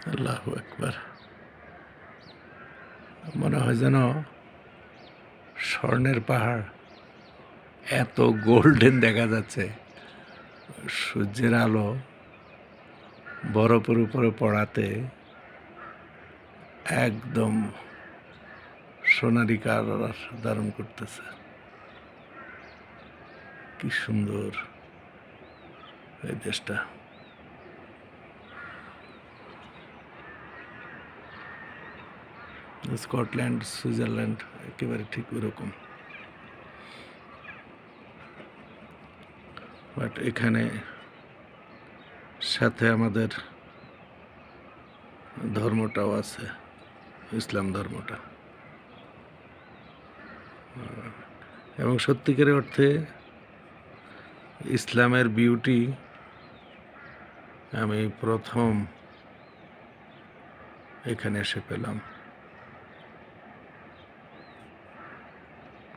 আল্লাহু আকবার। মনে হয় যেন স্বর্ণের পাহাড়, এত গোল্ডেন দেখা যাচ্ছে। সূর্যের আলো বরফের উপরে পড়াতে একদম সোনালি কালার ধারণ করতেছে। কি সুন্দর এই দেশটা। স্কটল্যান্ড, সুইজারল্যান্ড একেবারে ঠিক ওরকম। বাট এখানে সাথে আমাদের ধর্মটাও আছে, ইসলাম ধর্মটা। এবং সত্যিকারের অর্থে ইসলামের বিউটি আমি প্রথম এখানে এসে পেলাম।